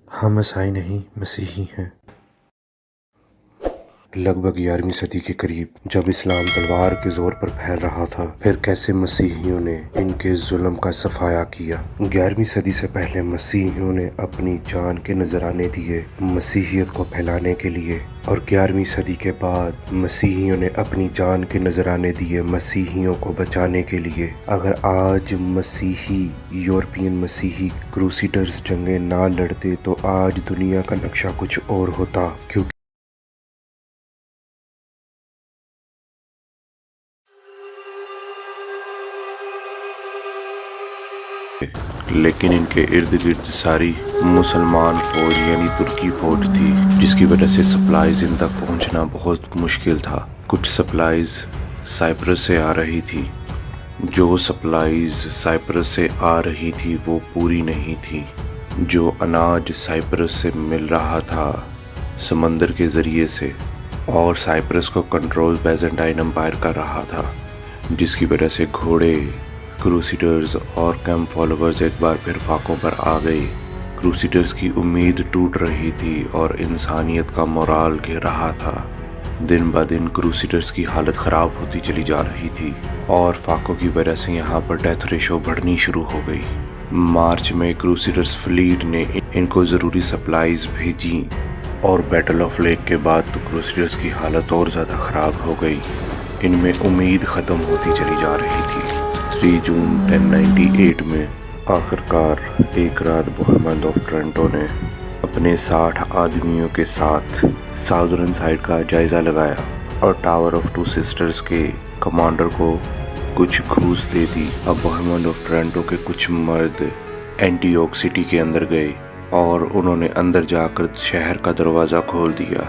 ہم عیسائی نہیں مسیحی ہیں۔ لگ بھگ 11ویں صدی کے قریب جب اسلام تلوار کے زور پر پھیل رہا تھا، پھر کیسے مسیحیوں نے ان کے ظلم کا صفایا کیا۔ 11ویں صدی سے پہلے مسیحیوں نے اپنی جان کے نذرانے دیے مسیحیت کو پھیلانے کے لیے، اور 11ویں صدی کے بعد مسیحیوں نے اپنی جان کے نذرانے دیے مسیحیوں کو بچانے کے لیے۔ اگر آج یورپین مسیحی کروسیڈرز جنگیں نہ لڑتے تو آج دنیا کا نقشہ کچھ اور ہوتا، کیونکہ لیکن ان کے ارد گرد ساری مسلمان فوج یعنی ترکی فوج تھی، جس کی وجہ سے سپلائیز ان تک پہنچنا بہت مشکل تھا۔ کچھ سپلائیز سائپرس سے آ رہی تھی، جو سپلائیز سائپرس سے آ رہی تھی وہ پوری نہیں تھی۔ جو اناج سائپرس سے مل رہا تھا سمندر کے ذریعے سے، اور سائپرس کو کنٹرول بیزنٹائن امپائر کر رہا تھا، جس کی وجہ سے گھوڑے، کروسیڈرز اور کیمپ فالوورز ایک بار پھر فاقوں پر آ گئے۔ کروسیڈرز کی امید ٹوٹ رہی تھی اور انسانیت کا مورال گر رہا تھا۔ دن بہ دن کروسیڈرز کی حالت خراب ہوتی چلی جا رہی تھی، اور فاقوں کی وجہ سے یہاں پر ڈیتھ ریشو بڑھنی شروع ہو گئی۔ مارچ میں کروسیڈرز فلیٹ نے ان کو ضروری سپلائیز بھیجی، اور بیٹل آف لیک کے بعد تو کروسیڈرز کی حالت اور زیادہ خراب ہو گئی۔ ان میں امید ختم ہوتی چلی جا رہی تھی۔ 3 جون 1098 میں آخرکار ایک رات بوہیمنڈ آف ٹرینٹو نے اپنے 60 آدمیوں کے ساتھ ساؤدرن سائڈ کا جائزہ لگایا اور ٹاور آف 2 سسٹرز کے کمانڈر کو کچھ گھوس دے دی۔ اب بوہیمنڈ آف ٹرینٹو کے کچھ مرد اینٹیوک سٹی کے اندر گئے اور انہوں نے اندر جا کر شہر کا دروازہ کھول دیا۔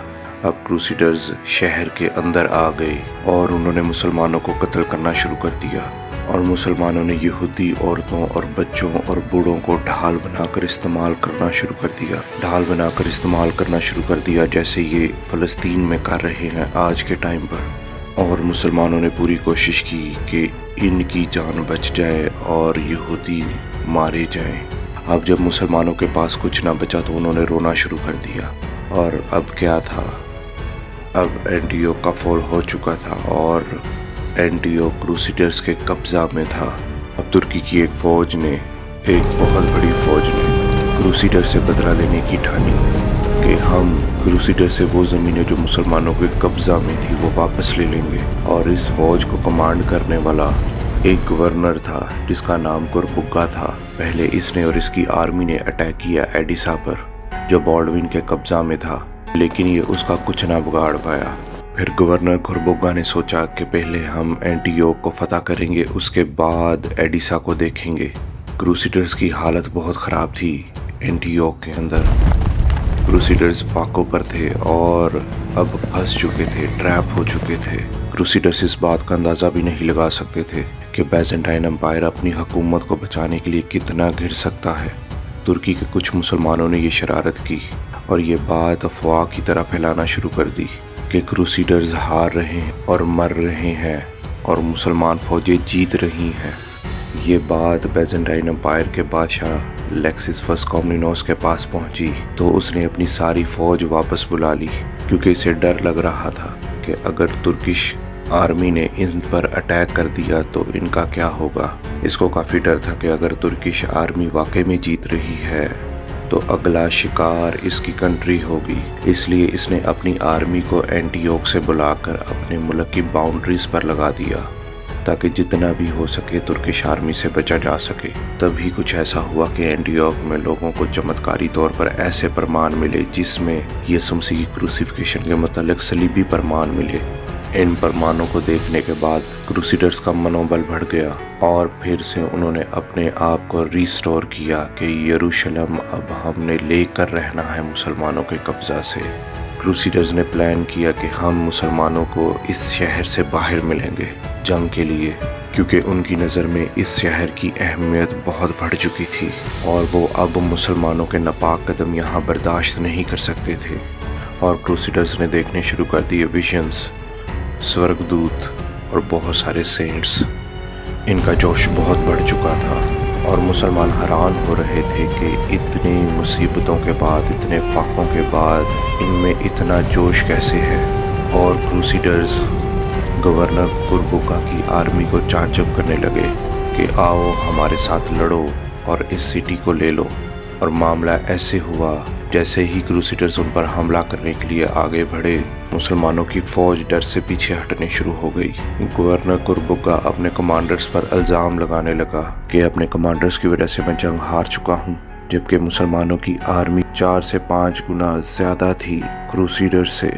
اب کروسیڈرز شہر کے اندر آ گئے اور انہوں نے مسلمانوں کو قتل کرنا شروع کر دیا، اور مسلمانوں نے یہودی عورتوں اور بچوں اور بوڑھوں کو ڈھال بنا کر استعمال کرنا شروع کر دیا جیسے یہ فلسطین میں کر رہے ہیں آج کے ٹائم پر۔ اور مسلمانوں نے پوری کوشش کی کہ ان کی جان بچ جائے اور یہودی مارے جائیں۔ اب جب مسلمانوں کے پاس کچھ نہ بچا تو انہوں نے رونا شروع کر دیا، اور اب کیا تھا، اب اینٹیوک کا فال ہو چکا تھا اور اینٹیوک کروسیڈرز کے قبضہ میں تھا۔ اب ترکی کی ایک بہت بڑی فوج نے کروسیڈر سے بدلہ لینے کی ٹھانی کہ ہم کروسیڈر سے وہ زمینیں جو مسلمانوں کے قبضہ میں تھی وہ واپس لے لیں گے۔ اور اس فوج کو کمانڈ کرنے والا ایک گورنر تھا جس کا نام گربگا تھا۔ پہلے اس نے اور اس کی آرمی نے اٹیک کیا ایڈیسا پر جو بالڈوین کے قبضہ میں تھا، لیکن یہ اس کا کچھ نہ بگاڑ پایا۔ پھر گورنر گربگا نے سوچا کہ پہلے ہم اینٹیوک کو فتح کریں گے، اس کے بعد ایڈیسا کو دیکھیں گے۔ کروسیڈرز کی حالت بہت خراب تھی اینٹیوک کے اندر۔ کروسیڈرز فاقوں پر تھے اور اب پھنس چکے تھے، ٹریپ ہو چکے تھے۔ کروسیڈرز اس بات کا اندازہ بھی نہیں لگا سکتے تھے کہ بیزنٹائن امپائر اپنی حکومت کو بچانے کے لیے کتنا گر سکتا ہے۔ ترکی کے کچھ مسلمانوں نے یہ شرارت کی اور یہ بات افواہ کی طرح پھیلانا شروع کر دی کہ کروسیڈرز ہار رہے ہیں اور مر رہے ہیں اور مسلمان فوجیں جیت رہی ہیں۔ یہ بات بیزنٹائن امپائر کے بادشاہ لیکسس فرسٹ کومنینوس کے پاس پہنچی تو اس نے اپنی ساری فوج واپس بلا لی، کیونکہ اسے ڈر لگ رہا تھا کہ اگر ترکش آرمی نے ان پر اٹیک کر دیا تو ان کا کیا ہوگا۔ اس کو کافی ڈر تھا کہ اگر ترکش آرمی واقعی میں جیت رہی ہے تو اگلا شکار اس کی کنٹری ہوگی۔ اس لیے اس نے اپنی آرمی کو اینٹیوک سے بلا کر اپنے ملک کی باؤنڈریز پر لگا دیا تاکہ جتنا بھی ہو سکے ترکش آرمی سے بچا جا سکے۔ تبھی کچھ ایسا ہوا کہ اینٹیوک میں لوگوں کو چمتکاری طور پر ایسے پرمان ملے جس میں یسوع مسیح کی کروسیفیکشن کے متعلق صلیبی پرمان ملے۔ ان پرمانوں کو دیکھنے کے بعد کروسیڈرز کا منوبل بڑھ گیا اور پھر سے انہوں نے اپنے آپ کو ریسٹور کیا کہ یروشلم اب ہم نے لے کر رہنا ہے مسلمانوں کے قبضہ سے۔ کروسیڈرز نے پلان کیا کہ ہم مسلمانوں کو اس شہر سے باہر ملیں گے جنگ کے لیے، کیونکہ ان کی نظر میں اس شہر کی اہمیت بہت بڑھ چکی تھی اور وہ اب مسلمانوں کے ناپاک قدم یہاں برداشت نہیں کر سکتے تھے۔ اور کروسیڈرز نے دیکھنے شروع کر دیے ویژنز، سورگدوت اور بہت سارے سینٹس۔ ان کا جوش بہت بڑھ چکا تھا اور مسلمان حیران ہو رہے تھے کہ اتنی مصیبتوں کے بعد، اتنے فاقوں کے بعد ان میں اتنا جوش کیسے ہے۔ اور کروسیڈرز گورنر کربوکا کی آرمی کو چارج اپ کرنے لگے کہ آؤ ہمارے ساتھ لڑو اور اس سٹی کو لے لو۔ اور معاملہ ایسے ہوا جیسے ہی کروسیڈرز ان پر حملہ کرنے کے لیے آگے بڑھے، مسلمانوں کی فوج ڈر سے پیچھے ہٹنے شروع ہو گئی۔ گورنر کربوکا اپنے کمانڈرز پر الزام لگانے لگا کہ اپنے کمانڈرز کی وجہ سے میں جنگ ہار چکا ہوں، جبکہ مسلمانوں کی آرمی 4 سے 5 گنا زیادہ تھی کروسیڈرز سے۔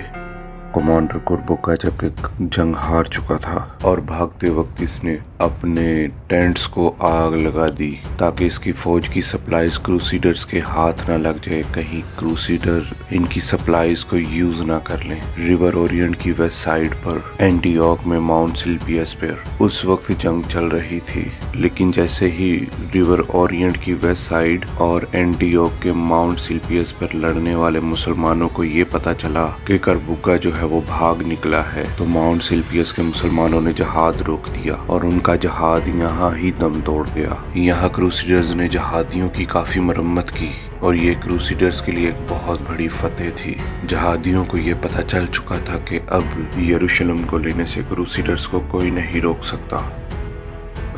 کمانڈر کربوکا جب جنگ ہار چکا تھا اور بھاگتے وقت اس نے اپنے ٹینٹس کو آگ لگا دی تاکہ اس کی فوج کی سپلائز کروسیڈرز کے ہاتھ نہ لگ جائے، کہیں کروسیڈر ان کی سپلائز کو یوز نہ کر لیں۔ ریور اورینٹ کی ویسٹ سائڈ پر اینٹیوک میں ماؤنٹ سلپیس پر اس وقت جنگ چل رہی تھی، لیکن جیسے ہی ریور اورینٹ کی ویسٹ سائڈ اور اینٹیوک کے ماؤنٹ سلپیس پر لڑنے والے مسلمانوں کو یہ پتا چلا کہ کربوکا جو ہے وہ بھاگ نکلا ہے، تو ماؤنٹ سلپیس کے مسلمانوں نے جہاد روک دیا اور ان کا جہاد یہاں ہی دم توڑ گیا۔ یہاں کروسیڈرز نے جہادیوں کی کافی مرمت کی اور یہ کروسیڈرز کے لیے ایک بہت بڑی فتح تھی۔ جہادیوں کو یہ پتہ چل چکا تھا کہ اب یروشلم کو لینے سے کروسیڈرز کو کوئی نہیں روک سکتا۔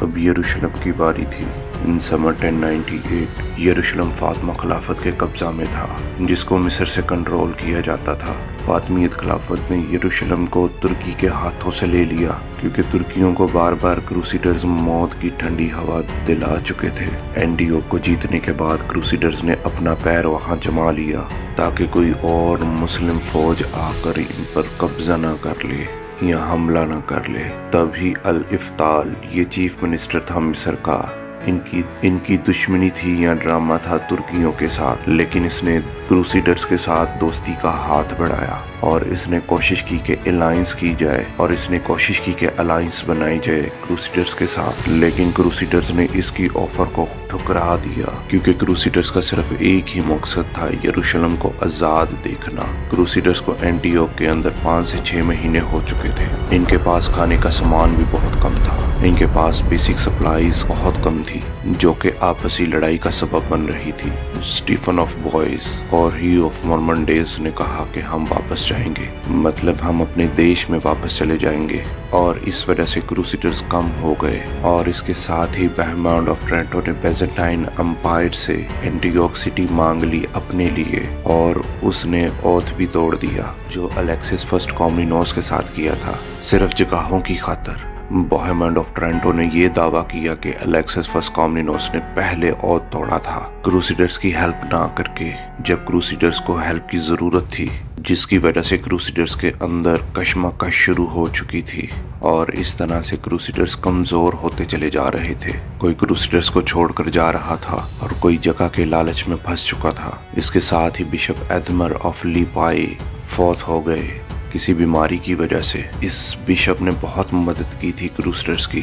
اب یروشلم کی باری تھی۔ ان سمر 1098 یروشلم فاطمہ خلافت کے قبضہ میں تھا، جس کو مصر سے کنٹرول کیا جاتا تھا۔ فاطمیت خلافت نے یروشلم کو ترکی کے ہاتھوں سے لے لیا، کیونکہ ترکیوں کو بار بار کروسیڈرز موت کی ٹھنڈی ہوا دلا چکے تھے۔ اینٹیوک کو جیتنے کے بعد کروسیڈرز نے اپنا پیر وہاں جما لیا تاکہ کوئی اور مسلم فوج آ کر ان پر قبضہ نہ کر لے یا حملہ نہ کر لے۔ تبھی الافتال، یہ چیف منسٹر تھا مصر کا، ان کی دشمنی تھی یا ڈرامہ تھا ترکیوں کے ساتھ، لیکن اس نے کروسیڈرز کے ساتھ دوستی کا ہاتھ بڑھایا اور اس نے کوشش کی کہ الائنس کی جائے اور اس نے کوشش کی کہ الائنس بنائی جائے کروسیڈرز کے ساتھ، لیکن کروسیڈرز نے اس کی آفر کو ٹھکرا دیا، کیونکہ کروسیڈرز کا صرف ایک ہی مقصد تھا، یروشلم کو آزاد دیکھنا۔ کروسیڈرز کو اینٹیوک کے اندر 5 سے 6 مہینے ہو چکے تھے۔ ان کے پاس کھانے کا سامان بھی بہت کم تھا، ان کے پاس بیسک سپلائیز بہت کم تھی، جو کہ آپسی لڑائی کا سبب بن رہی تھی۔ اسٹیفن آف بوائز اور ہی آف مورمنڈیز نے کہا کہ ہم واپس جائیں گے، مطلب ہم اپنے دیش میں واپس چلے جائیں گے، اور اس وجہ سے کروسیڈرز کم ہو گئے۔ اور اس کے ساتھ ہی بہمانڈ آف ٹرینٹو نے بیزنٹائن امپائر سے اینٹیوک سٹی مانگ لی اپنے لیے، اور اس نے اوتھ بھی توڑ دیا جو الیکسس فرسٹ کومنینوس کے ساتھ کیا تھا، صرف جگہوں کی خاطر۔ بوہیمنڈ آف ٹرینٹو نے یہ دعویٰ کیا کہ الیکسس فرسٹ کومنینوس نے پہلے اوتھ توڑا تھا، کروسیڈرز کی ہیلپ نہ کر کے، جب کروسیڈرز کو ہیلپ کی ضرورت تھی، جس کی وجہ سے کروسیڈرز کے اندر کشمکش شروع ہو چکی تھی، اور اس طرح سے کروسیڈرز کمزور ہوتے چلے جا رہے تھے۔ کوئی کروسیڈرز کو چھوڑ کر جا رہا تھا اور کوئی جگہ کے لالچ میں پھنس چکا تھا۔ اس کے ساتھ ہی بشپ ایدمر آف لیپائی فوت ہو گئے کسی بیماری کی وجہ سے۔ اس بشپ نے بہت مدد کی تھی کروسیڈرز کی،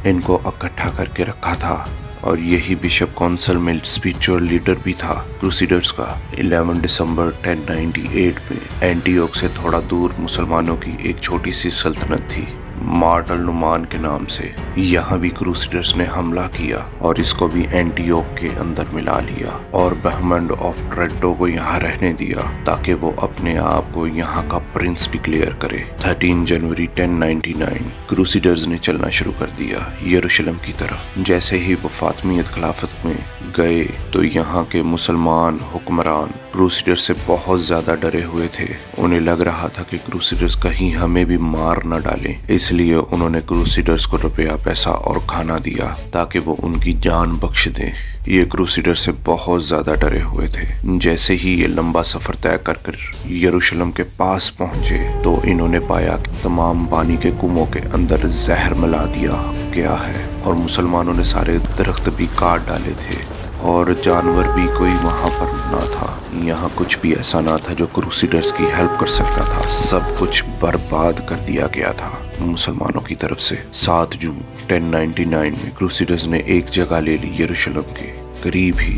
ان کو اکٹھا کر کے رکھا تھا، اور یہی بشپ کونسل میں اسپریچول لیڈر بھی تھا کروسیڈرز کا۔ 11 دسمبر 1098 میں اینٹیوک سے تھوڑا دور مسلمانوں کی ایک چھوٹی سی سلطنت تھی، مارٹ النعمان کے نام سے۔ یہاں بھی کروسیڈرز نے حملہ کیا اور اس کو بھی اینٹیوک کے اندر ملا لیا، اور بہمنڈ آف ٹرینٹو کو یہاں رہنے دیا تاکہ وہ اپنے آپ کو یہاں کا پرنس ڈکلیئر کرے۔ 13 جنوری 1099 کروسیڈرز نے چلنا شروع کر دیا یروشلم کی طرف۔ جیسے ہی وہ فاطمیت خلافت میں گئے تو یہاں کے مسلمان حکمران کروسیڈرز سے بہت زیادہ ڈرے ہوئے تھے۔ انہیں لگ رہا تھا کہ کروسیڈرز کہیں ہمیں بھی مار نہ ڈالیں، اس لیے انہوں نے کروسیڈرز کو روپیہ پیسہ اور کھانا دیا تاکہ وہ ان کی جان بخش دیں۔ یہ کروسیڈر سے بہت زیادہ ڈرے ہوئے تھے۔ جیسے ہی یہ لمبا سفر طے کر کر یروشلم کے پاس پہنچے تو انہوں نے پایا کہ تمام پانی کے کنووں کے اندر زہر ملا دیا گیا ہے، اور مسلمانوں نے سارے درخت بھی کاٹ ڈالے تھے، اور جانور بھی کوئی وہاں پر نہ تھا۔ یہاں کچھ بھی ایسا نہ تھا جو کروسیڈرز کی ہیلپ کر سکتا تھا، سب کچھ برباد کر دیا گیا تھا مسلمانوں کی طرف سے۔ 7 جون 1099 میں کروسیڈرز نے ایک جگہ لے لی یروشلم کے قریب ہی،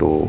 2